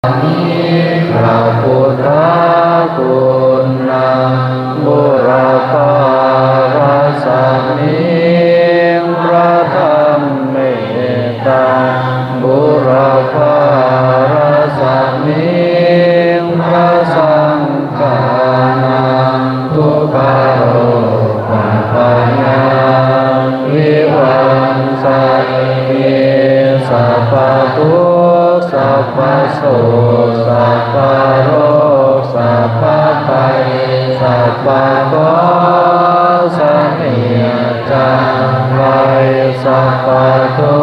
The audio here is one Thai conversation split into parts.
พระพุทธคุณนังบุรพารสมิงพระธรรมเมตตาบุรพารสมิงพระสังฆานังทุกขโรปัฏฐานังวิวังสันติสัพพทุกข์สัพพโสสัพพโรคสัพพภัยสัพพโกสมิจังไวสัพพทุ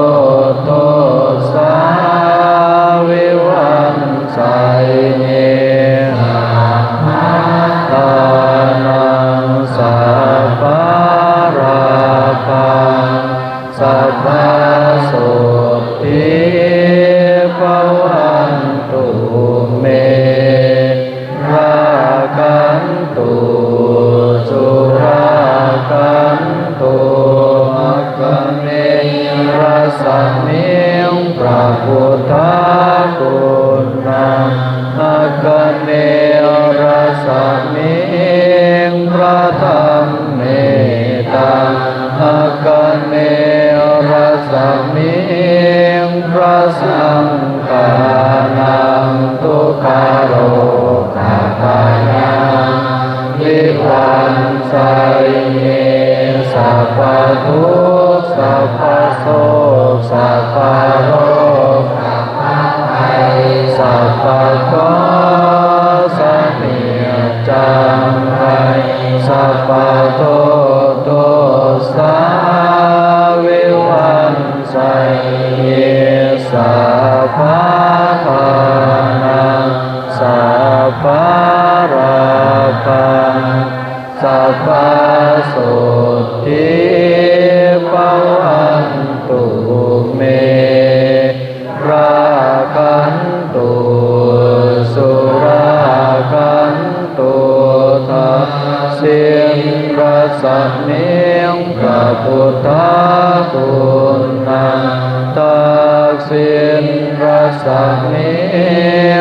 กข์โทสาวิวังไสเนหะตานังสัพพะราภังสัพพะโสติภวันตุเมราคันตุสุราคันตุอัคคเนรัสมิงพระพุทธคุณนังอัคคเนรัสมิงพระธรรมเมตตาอัคคเนรัสมิงพระสังฆานังทุกขโรปัฏฐานังวิวังสัยเยสัพพทุกข์สัพพโสสัพพโรคสัพพภัยสัพพโกสมิจังไวสัพพทุกข์โทสาวิวังสัยเยสัพพะทานังสัพพะราภังสัพพะโสติภวันตุเมราคันตุสุราคันตุทัสสิงรัสมิงพระพุทธคุณนังตักสินรัสมิ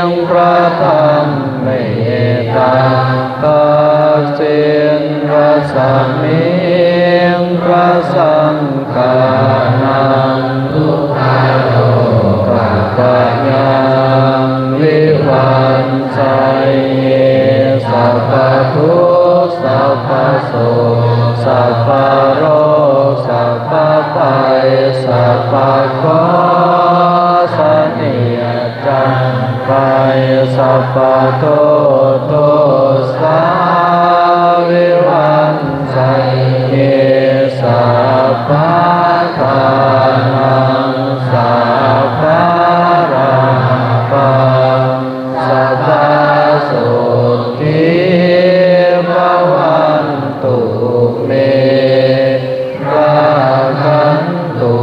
งพระธรรมเมตตาตักสินรัสมิงพระสังฆานังทุกขโรปัฏฐานังวิวังสัยเยสัพพทุกข์สัพพโสสัพพโรคสัพพภัยสัพพโกสนิจังไวสัพพทุกข์โทสาวิวังสัยเยสัพพะทานังสัพพะราภังสัพพะโสติภวันตุเมราคันตุ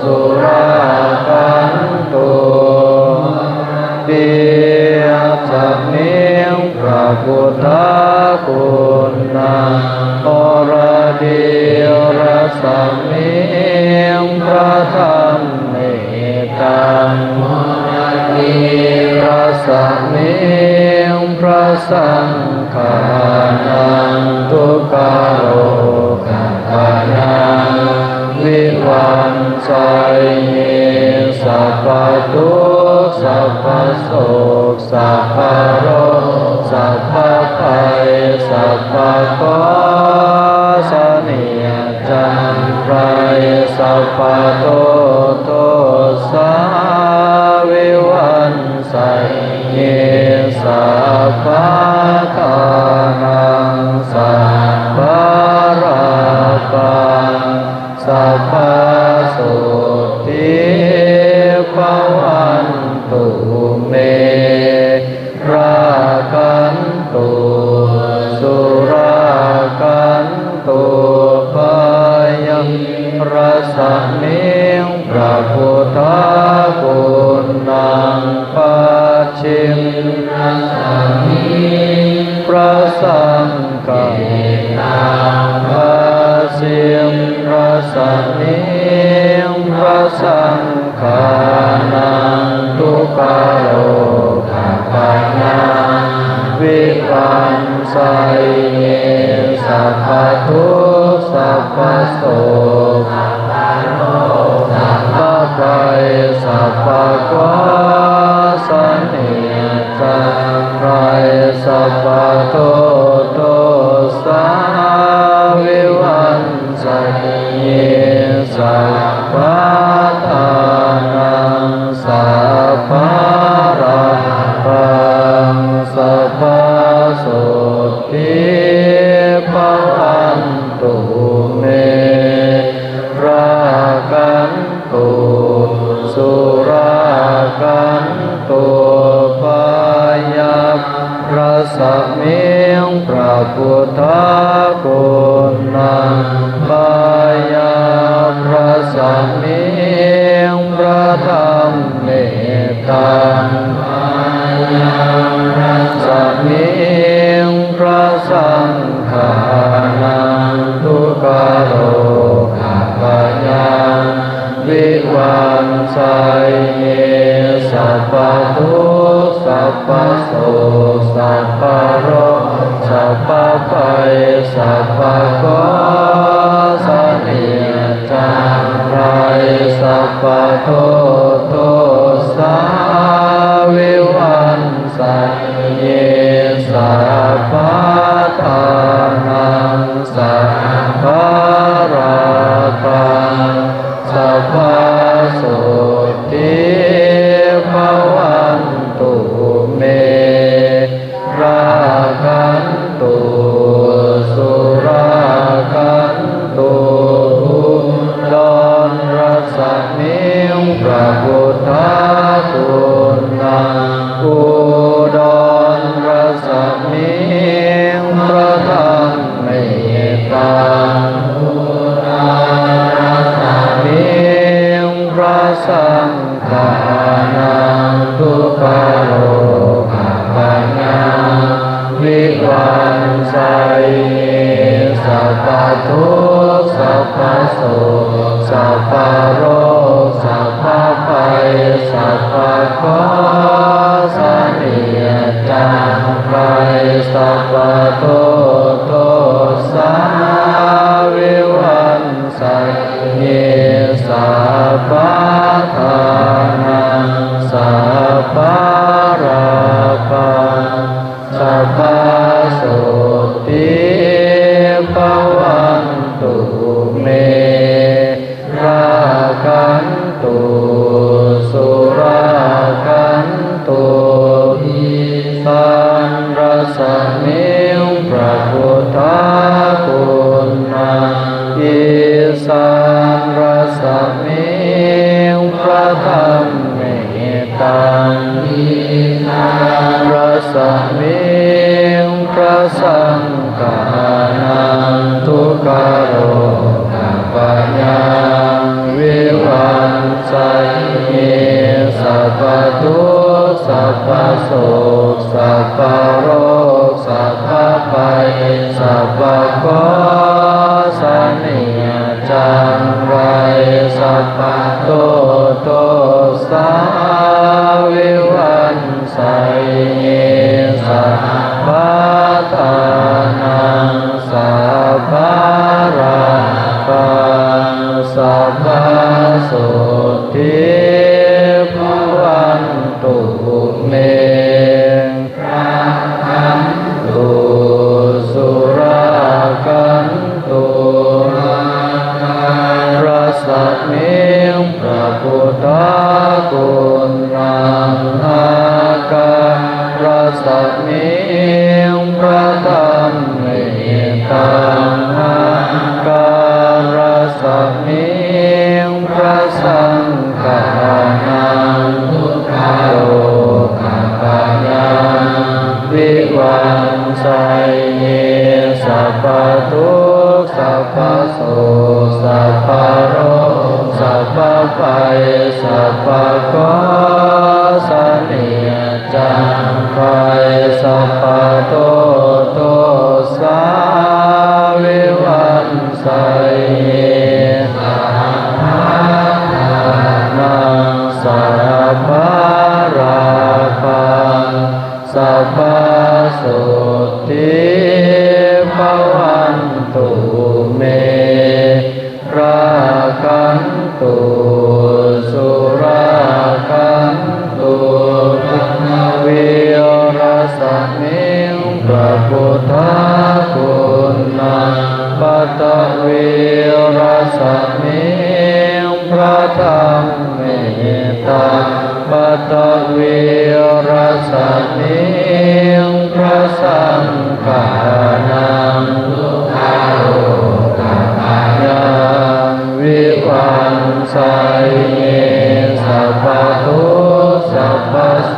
สุราคันตุติสัมมิงพระพุทธคุณนังอรดิรัสมิงพระธรรมเมตตามุนีรัสมิงพระสังฆานังทุกขโรปัฏฐานังวิวังสัยเยสัพพทุกข์สัพพโสสัพพโรคสัพพภัยสัพพโกสนิจังไวสัพพทุกข์โทสาวิวังสัยเยสัพพะทานังสัพพะราภังสัพพะโสติภวันตุเมราคันตุสุราคันตุพยังรัสมิงพระพุทธคุณนังปัจฉิมรัสมิงพระสังฆานังปัจฉิมรัสมิงพระสังฆานัง ทุกขโลกปัญญาวิวันไสสัพพทุกข์สัพพโสกสัพพภัยสัพพโกสันนิจังไรสัพพโทโทสาวิวันไสสัพพทานังสัพพะราภังสัพพะโสติภวันตุเมรากันตุสุรากันตุปายารัสมิงพระพุทธคุณนังปายาพระสัมมิงพระธรรมเมตตังปายาพระสัมมิงพระสังฆานังทุกขโลกปัญญาวิวันไสสัพพทุกข์สัพพโสกสัพพโรคสัพพภัยสัพพโกสันนิจังไรสัพพโทโทสาวิวันไสสัพพทานังสัพพะราภังสัพพะโสติภวันตุเมรากันตุสุรากันตุอุดรรัสมิงพระพุทธคุณนังอุดรรัสมิงพระธรรมเมตตังอุดรรัสมิงพระสังฆานังทุกขโลกปัญญาวิวันไสสัพพทุกข์สัพพโสกสัพพโรคสัพพภัยสัพพโกสันนิจังไรสัพพโทโทสาวิวันไสสัพพทานังสัพพะราภังสัพพะโสติภวันตุเมรากันตุสุรากันตุสันรัสมิงพระพุทธคุณนังอิสันรัสมิงพระธรรมเมตตังอิสันรัสมิงพระสังฆานังทุกขโลกปัญญาวิวันไสสัพพทุกข์สัพพโสกสัพพโรคสัพพภัยสัพพโกสันนิจังไรสัพพโทโทสาวิวันไสสัพพทานังสัพพะราภังสัพพะโสติภวันตุเมรากันตุสุรากันตุรัสมิงพระพุทธคุณนังอาการรัสมิงพระธรรมเมตตังอาการรัสมิงพระสังฆานังทุกขโลกปัญญาวิวันไสสัพพทุกข์สัพพโสกสัพพโรคสัพพภัยสัพพโกสันนิจังไรสัพพโทโทสาวิวันไสสัพพะนังสัพพะ สัพพสุทธิภวันตุเมราคันตุสุราคันตุวิรสมิงพระพุทธคุณังปัตตวิรสมิงพระธรรมเมตตาปัตตวิรสมิงพระสังฆานังยังวิปัสสเยสัพพทุกข์สัพพโส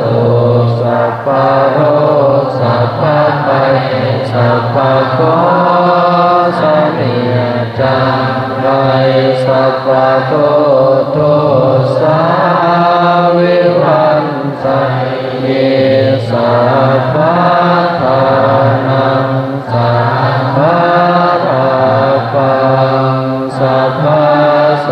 กสัพพโรคสัพพภัยสัพพโกสัมมิจังไรสัพพโตโตสาวิวัสสเยสัพพทานังสัพพะปังสัพพะโส